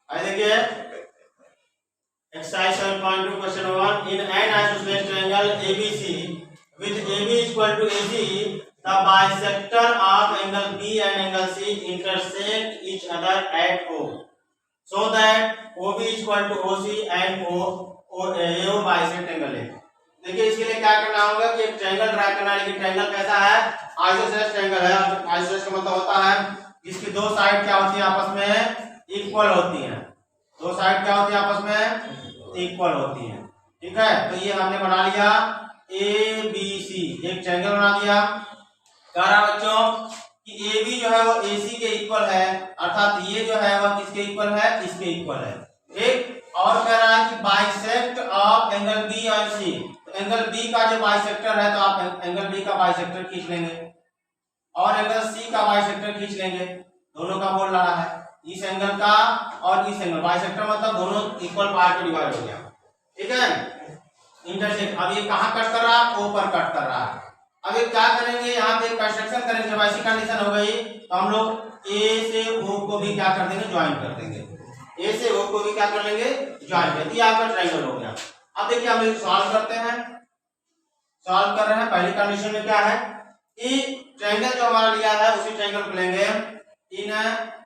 आई देखिए exercise 7.2 question 1 in an isosceles triangle ABC with AB equal to AC the bisector of angle B and angle C intersect each other at O so that OB equal to OC and AO bisect angle है। देखिए इसके लिए क्या करना होगा कि एक triangle draw करना है, लेकिन ट्रायंगल कैसा है, आइसोसेलेस ट्रायंगल है। आइसोसेलेस का मतलब होता है जिसकी दो साइड क्या होती है आपस में इक्वल होती हैं, दो साइड क्या होती है आपस में इक्वल होती हैं। ठीक है, तो ये हमने बना लिया ABC, एक ट्रायंगल बना दिया। कह रहा बच्चों कि AB जो है वो AC के इक्वल है, अर्थात ये जो है वह किसके इक्वल है, इसके इक्वल है। ठीक, और कह रहा है कि बाइसेक्ट ऑफ एंगल B और C, तो एंगल B का जो बाइसेक्टर है तो आप एंगल B का बाइसेक्टर खींच लेंगे और एंगल C का बाइसेक्टर खींच लेंगे, दोनों का बोल रहा है, इस एंगल का और इस एंगल, बाइसेक्टर मतलब दोनों इक्वल पार्ट में डिवाइड हो गया। ठीक है, इंटरसेक्ट। अब ये कहां कट कर रहा है, O पर कट कर रहा है। अब ये क्या करेंगे, यहाँ पे कंस्ट्रक्शन करेंगे। जब ऐसी कंडीशन हो गई तो हम लोग A से O को भी क्या कर देंगे, ज्वाइन कर देंगे। A से O को भी क्या कर लेंगे, ज्वाइन कर दिया, आपका ट्रायंगल हो गया। अब देखिए हम इसे सॉल्व करते हैं, सॉल्व कर रहे हैं। पहली कंडीशन में क्या है कि ट्रायंगल जो हमारा लिया है उसी ट्रायंगल को लेंगे, इन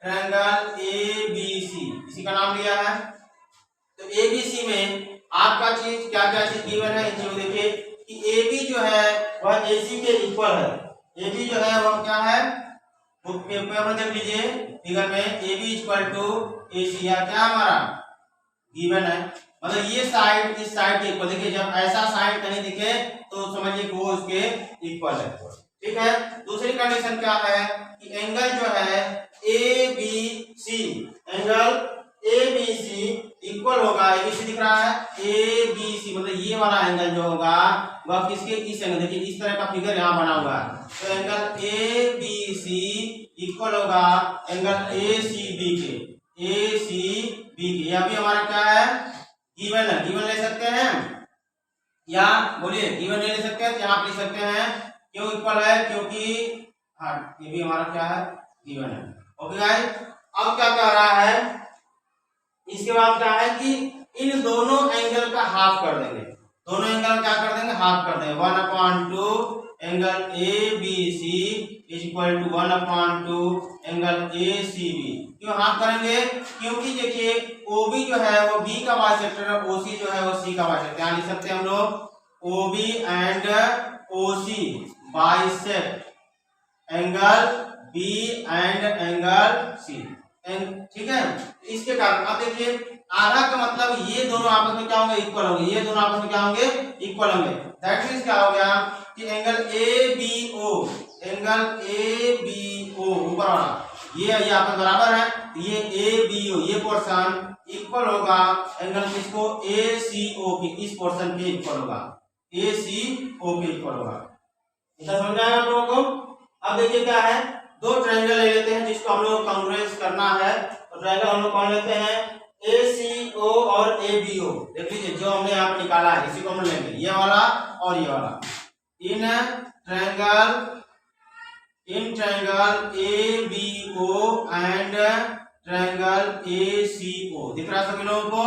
ट्रायंगल ABC, इसी का नाम लिया है। तो ABC में आपका चीज क्या क्या चीज गिवन है, इन चीजों देखिए कि AB जो है वह AC के इक्वल है। AB जो है वह क्या है, पेपर में देख लीजिए फिगर में, AB इक्वल टू AC, या क्या हमारा गिवन है, मतलब ये साइड इस साइड के इक्वल। देखिए जब ऐसा साइड कहीं दिखे तो समझिए कि वो उसके इक्वल है। ठीक है, दूसरी कंडीशन क्या है कि एंगल जो है ABC, एंगल ABC इक्वल होगा, ABC दिख रहा है, ABC मतलब ये वाला एंगल जो होगा वह किसके, इस एंगल, देखिए इस तरह का फिगर यहाँ बना हुआ है, तो एंगल ABC इक्वल होगा एंगल ACB के, ACB के। यह भी हमारा क्या है, गिवन है। गिवन ले सकते हैं या बोलिए गिवन नहीं ले सकते हैं, यहाँ पे ले सकते हैं। क्यों इक्वल है, क्योंकि हाँ ये भी हमारा क्या है, गिवन है। ओके गाइस, अब क्या कह रहा है, इसके बाद क्या है कि इन दोनों एंगल का हाफ कर देंगे, दोनों एंगल क्या कर देंगे, हाफ कर देंगे। 1/2 angle ABC is equal to 1/2 angle ACB। क्यों हाफ करेंगे, क्योंकि देखिए OB जो है वो B का बाइसेक्टर है, OC जो है वो C का बाइसेक्टर। यहाँ लिख सकते हैं हम लोग OB and OC bisect angle B and angle C। ठीक है, इसके कारण अब देखिए आधा का मतलब ये दोनों आपस में क्या होंगे, इक्वल होंगे, ये दोनों आपस में क्या होंगे, इक्वल होंगे। दैट मींस क्या हो गया कि एंगल ABO, एंगल ABO ऊपर वाला ये आपस बराबर है, ये ABO ये पोर्शन इक्वल होगा एंगल किसको, ACO के, इस पोर्शन के इक्वल होगा, ACO के इक्वल होगा। इतना समझ आएगा आप लोगों को। अब देखिए क्या है, दो ट्रायंगल ले लेते हैं जिसको हम लोग कांग्रुएंस करना है। तो ट्रायंगल हम लोग कौन लेते हैं, ACO और ABO। देख लीजिए जो हमने यहाँ पे निकाला है इसी को हम लेंगे, ये वाला और ये वाला। In triangle ABO and triangle ACO, दिख रहा है सभी लोगों को।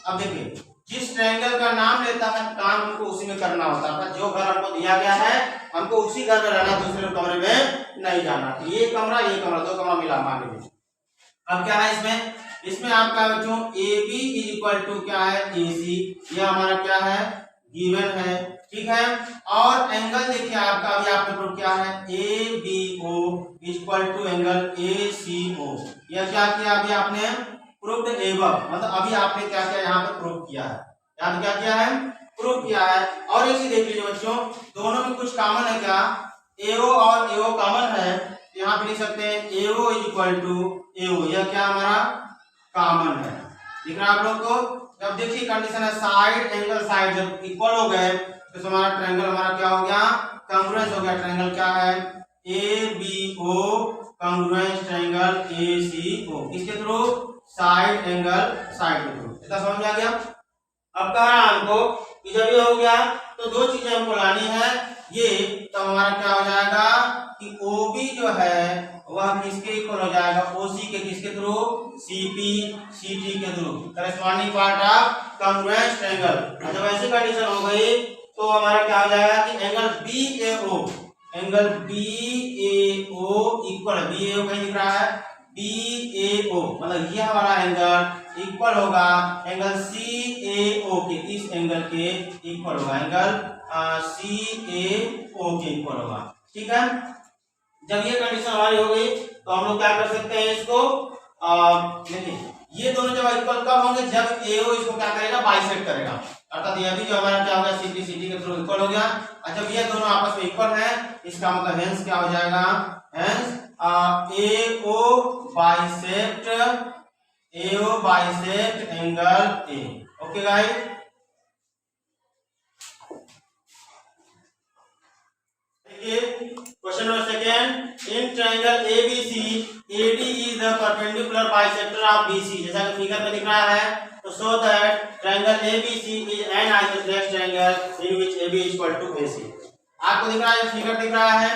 अब देखिए जिस ट्रायंगल का नाम लेता है काम हमको उसी में करना होता है। जो घर हमको दिया गया है हमको उसी घर में रहना, दूसरे कमरे में नहीं जाना। तो ये कमरा दो कमरा मिला मान लीजिए। अब क्या है इसमें आपका बच्चों AB इज इक्वल टू क्या है, AC, यह हमारा क्या है, गिवन है। ठीक है, और एंगल देखिए आपका अभी आपने प्रूव किया है ABO equal to angle ACO। यह क्या किया अभी आपने, प्रूव्ड एबव, मतलब अभी आपने क्या किया, यहाँ पे प्रूव किया है, यहाँ पे क्या किया है, प्रूव किया है। और एक चीज देख लीजिए बच्चों, दोनों में कुछ कॉमन है क्या, AO और AO कॉमन है, यहाँ पे लिख सकते हैं AO is equal to AO, यह क्या हमारा कॉमन है। दिख रहा है आप लोग को। जब देखिए कंडीशन है साइड एंगल साइड जब इक्वल हो गए तो हमारा ट्रायंगल हमारा क्या हो गया, कांग्रुएंस हो गया। ट्रायंगल क्या है, ABO कांग्रुएंस ट्रायंगल ACO, किसके थ्रू, साइड एंगल साइड के थ्रू। इतना समझ में आ गया। अब कह रहा है हमको कि जब ये हो गया तो दो चीजें हमको लानी है, ये तब हमारा क्या हो जाएगा, कि OB जो है वह किसके इक्वल हो जाएगा, OC के किसके थ्रू, CP CT के through, corresponding part of congruence triangle. जब ऐसी कंडीशन हो गई तो हमारा क्या हो जाएगा कि एंगल BAO इक्वल, BAO कहीं दिख रहा है, BAO मतलब यह वाला एंगल इक्वल होगा एंगल CAO के, इस एंगल के इक्वल होगा, एंगल CAO के इक्वल होगा। ठीक है, जब ये कंडीशन हमारी हो गई तो हम लोग क्या कर सकते हैं, इसको देखिए ये दोनों जब इक्वल कब होंगे, जब AO इसको क्या करेगा, बाइसेक्ट करेगा, अर्थात ये भी जो हमारा क्या होगा, CP CT के थ्रू इक्वल हो गया। और जब ये दोनों आपस में इक्वल है इसका मतलब हेंस क्या हो जाएगा, hence AO bisect angle A। Okay guys, question number second, in triangle ABC AD is the perpendicular bisector of BC। जैसा कि फिगर में दिख रहा है, तो show that triangle ABC is an isosceles triangle in which AB equal to AC। आपको दिख रहा है, फिगर दिख रहा है,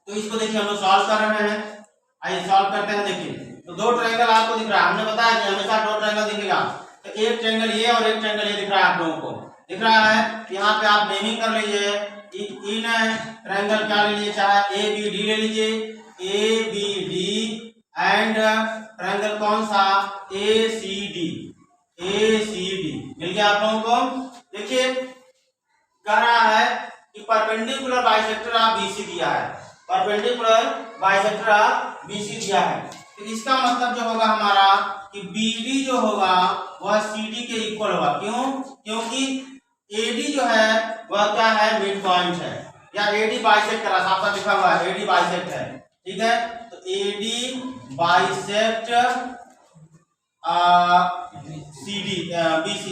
तो इसको देखिए हम लोग सॉल्व कर रहे हैं। आइए सॉल्व करते हैं। देखिए तो दो ट्रायंगल आपको दिख रहा है, हमने बताया कि हमेशा दो ट्रायंगल दिखेगा, तो एक ट्रायंगल ये और एक ट्रायंगल ये दिख रहा है, आप लोगों को दिख रहा है। यहाँ पे आप नेमिंग कर लीजिए, इन ट्रायंगल क्या ले लीजिए, चाहे ABD ले लीजिए, ABD एंड ट्रायंगल कौन सा, ACD मिल गया आप लोगों को। देखिए कह रहा है कि परपेंडिकुलर बाइसेक्टर ऑफ BC दिया है, परपेंडिकुलर बाइसेक्टर ऑफ BC दिया है, तो इसका मतलब जो होगा हमारा कि BD जो होगा वह CD के इक्वल होगा। क्यों, क्योंकि AD जो है वह क्या है, मिड पॉइंट है, या AD बाइसेक्ट करा, साफ साफ लिखा हुआ है AD बाइसेक्ट है। ठीक है, तो AD bisect BC,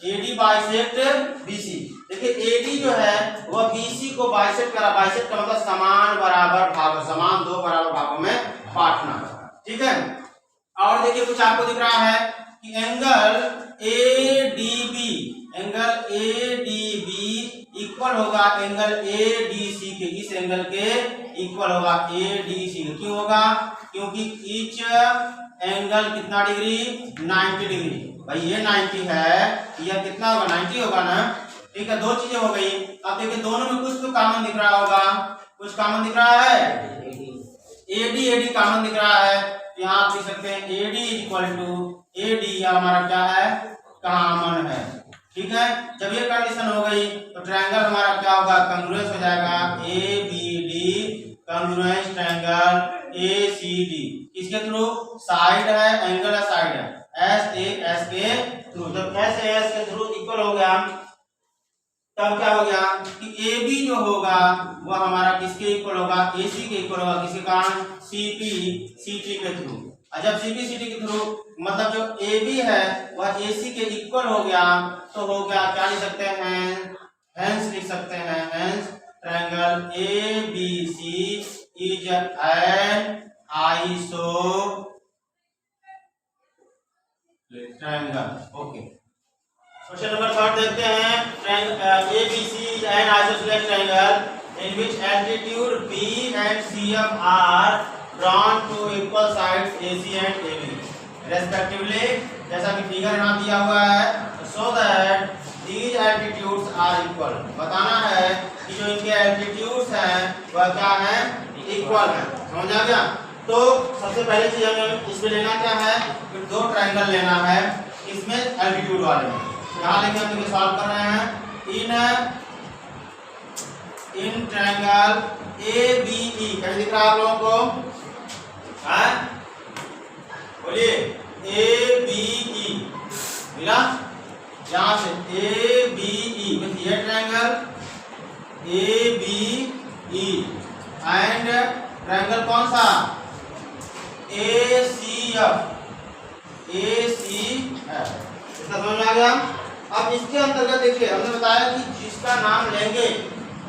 AD bisect BC। देखिए AD जो है वह BC को बाइसेक्ट करा, बाइसेक्ट का मतलब समान बराबर भाग, समान दो बराबर भागों में बांटना। ठीक है, और देखिए कुछ आपको दिख रहा है कि एंगल ADB इक्वल होगा एंगल ADC के, इस एंगल के इक्वल होगा ADC के। क्यों होगा, क्योंकि ईच एंगल कितना डिग्री, 90 डिग्री। भाई ये 90 है, यह कितना होगा, 90 होगा ना। ठीक है, दो चीजें हो गई। अब देखिए दोनों में कुछ तो कॉमन दिख रहा होगा, कुछ कॉमन दिख रहा है, AD कॉमन दिख रहा है, यहाँ आप लिख सकते हैं AD इक्वल टू AD, या हमारा क्या है, कॉमन है। ठीक है, जब ये कंडीशन हो गई तो ट्रायंगल हमारा क्या होगा, कॉन्ग्रुएंस हो जाएगा, ABD कॉन्ग्रुएंस ट्रायंगल ACD, किसके थ्रू, साइड है, एंगल है, साइड है, S के थ्रू। जब S के थ्रू इक्वल हो गया तब क्या हो गया कि AB जो होगा वह हमारा किसके इक्वल होगा, AC के इक्वल होगा, किसके कारण, CP CT के थ्रू। और जब CP CT के थ्रू मतलब जो AB है वह AC के इक्वल हो गया, तो हो गया क्या लिख सकते हैं, हेंस लिख सकते हैं, hence triangle ABC is N iso triangle. Okay, question number 3 देखते हैं। ABC is an isosceles triangle in which altitude B and CF are drawn to equal sides AC and AB respectively। जैसा कि figure यहाँ दिया हुआ है, so that these altitudes are equal। बताना है कि जो इनके altitudes हैं वह क्या है, इक्वल है। समझ आ गया। तो सबसे पहले चीज हमें इसमें लेना क्या है, कि दो ट्रायंगल लेना है इसमें एल्टीट्यूड वाले में। यहाँ लेके हम लोग सॉल्व कर रहे हैं, इन ट्रायंगल ABE, कहीं दिख रहा है आप लोगों को, बोलिए ABE मिला, यहाँ से ABE ये ट्रायंगल ABE एंड ट्रायंगल कौन सा, ACF इसका समझ में आ गया। अब इसके अंतर्गत देखिए हमने बताया कि जिसका नाम लेंगे,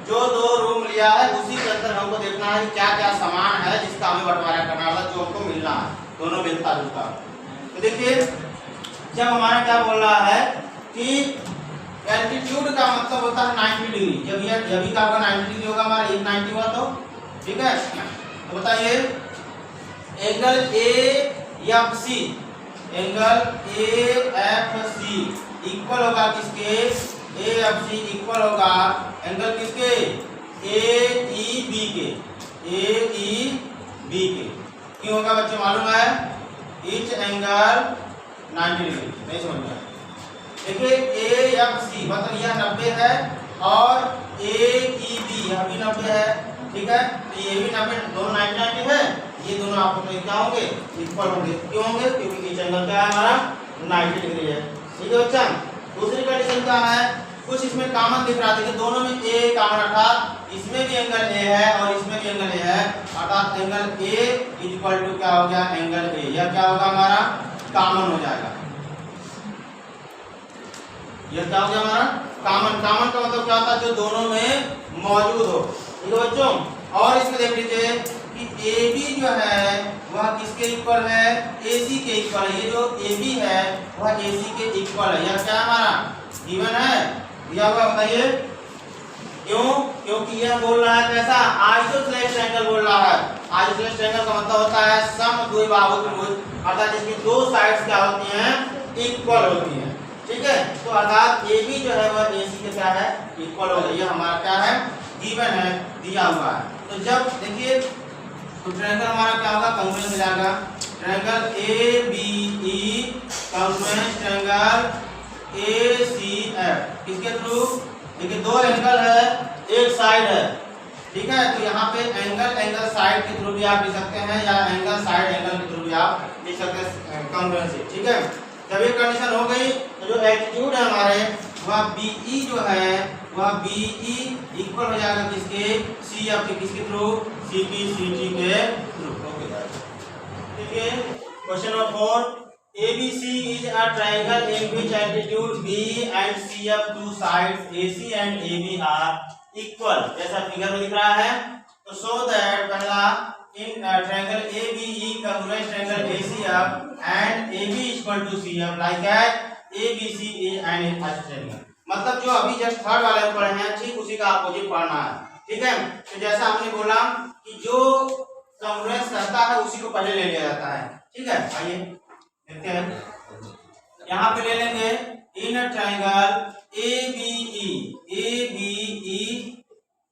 जो दो रूम लिया है उसी के अंदर हमको देखना है कि क्या क्या सामान है जिसका हमें बंटवारा करना है, जो हमको मिलना है, दोनों मिलता जुलता। तो देखिए जब हमारा क्या बोल रहा है कि एल्टीट्यूड का मतलब होता है 90 डिग्री, जब ये भी क्या होगा 90 डिग्री होगा हमारा, 90 हुआ तो ठीक है। तो बताइए angle AFC, angle AFC equal होगा किसके, AFC इक्वल होगा एंगल किसके, AEB के, AEB के। क्यों होगा बच्चे मालूम है, ईच एंगल 90 डिग्री, नहीं समझ में। देखिए AFC मतलब यह 90 है और AEB यह भी 90 है, ठीक है। तो ये भी 90, दोनों 90 है, ये दोनों आपस में क्या होंगे, इक्वल होंगे। क्यों होंगे, क्योंकि ईच एंगल क्या है हमारा 90 डिग्री है, ठीक है बच्चा। दूसरी कंडीशन क्या है, कुछ इसमें कॉमन दिख रहा है, देखिए दोनों में A कॉमन, अर्थात इसमें भी एंगल A है और इसमें भी एंगल A है, अर्थात एंगल A इक्वल टू क्या हो गया, एंगल A, यह क्या होगा हमारा कॉमन हो जाएगा। यह क्या हो गया हमारा कॉमन। कॉमन का मतलब क्या होता है, जो दोनों में मौजूद हो, ठीक है बच्चों। और इसमें देख लीजिए कि AB जो है वह किसके इक्वल है, AC के इक्वल है। ये जो AB है वह AC के इक्वल है, यह क्या हमारा गिवन है, दिया हुआ। बताइए क्यों, क्योंकि यह बोल रहा है कैसा, आइसोसेलेस ट्रायंगल बोल रहा है। आइसोसेलेस ट्रायंगल का मतलब होता है समद्विबाहु त्रिभुज, अर्थात इसकी दो साइड्स क्या होती हैं, इक्वल होती हैं, ठीक है। तो अर्थात AB जो है वह AC के क्या है, इक्वल हो गई, हमारा क्या है, गिवन है, दिया हुआ है। तो जब देखिए तो ट्रायंगल हमारा क्या होगा, कांग्रुएंस मिलेगा। ट्रायंगल ABE कांग्रुएंस ट्रायंगल ACF किसके थ्रू, देखिए दो एंगल है, एक साइड है, ठीक है। तो यहाँ पे एंगल साइड के थ्रू भी आप लिख सकते हैं, या एंगल साइड एंगल के थ्रू भी आप लिख सकते हैं कांग्रुएंस से, ठीक है। जब ये कंडीशन हो गई तो जो एल्टीट्यूड है हमारे वह BE जो है वह BE इक्वल हो जाएगा किसके, CF के, किसके थ्रू, CP CT के थ्रू। ओके ठीक है। Question number 4, ABC is a triangle in which altitude B and CF two sides AC and AB are equal, जैसा फिगर में दिख रहा है। तो show that पहला in triangle ABE congruent triangle ACF and AB equal to CF like that ABC is an triangle। मतलब जो अभी जस्ट थर्ड वाले में पढ़े हैं ठीक उसी का अपोजिट पढ़ना है, ठीक है। तो जैसा आपने बोला कि जो कॉन्ग्रुएंस करता है उसी को पहले ले लिया जाता है, ठीक है। आइए देखते हैं, यहाँ पे ले लेंगे in triangle ABE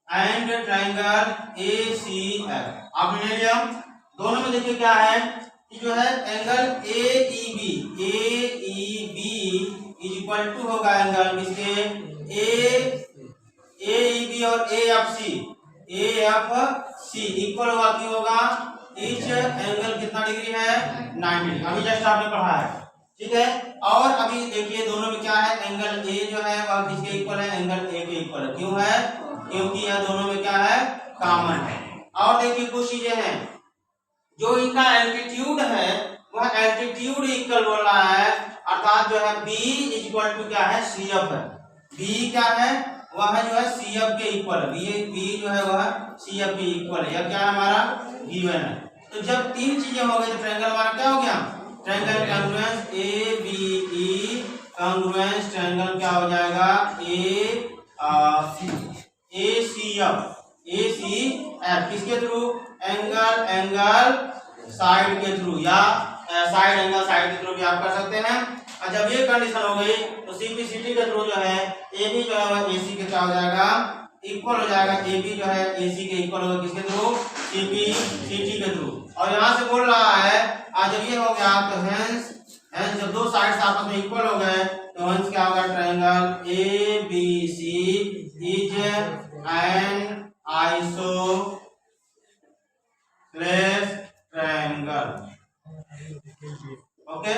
and triangle ACF, आपने ले लिया। दोनों में देखिए क्या है कि जो है angle AEB is equal to होगा एंगल किसके, AEB और AFC इक्वल होगा, क्यों होगा, ईच एंगल कितना डिग्री है, 90 डिग्री, अभी जस्ट आपने पढ़ा है, ठीक है। और अभी देखिए दोनों में क्या है, एंगल A जो है वह किसके इक्वल है, एंगल A के इक्वल है। क्यों है, क्योंकि यह दोनों में क्या है, कॉमन है। और देखिए कुछ चीजें हैं, जो इनका एल्टीट्यूड है वह एल्टीट्यूड इक्वल बोल रहा है, अर्थात जो है B इज इक्वल टू क्या है, CF है। B क्या है, वह जो है CF के इक्वल है, B जो है वह CF के इक्वल है, यह क्या है हमारा गिवन है। तो जब तीन चीजें हो गई तो ट्रायंगल हमारा क्या हो गया, ट्रायंगल कांग्रुएंस ABE कांग्रुएंस ट्रायंगल क्या हो जाएगा, ACF किसके थ्रू, एंगल साइड के थ्रू, या साइड एंगल साइड के थ्रू भी आप कर सकते हैं। और जब ये कंडीशन हो गई तो CP/CT के थ्रू जो है AB जो है वह AC के क्या हो जाएगा, इक्वल हो जाएगा। AB जो है AC के इक्वल होगा किसके थ्रू, CP/CT के थ्रू। और यहाँ से बोल रहा है आज जब ये हो गया तो हेंस जब दो साइड्स आपस में इक्वल हो गए तो हेंस क्या होगा, triangle ABC is an isosceles triangle. Okay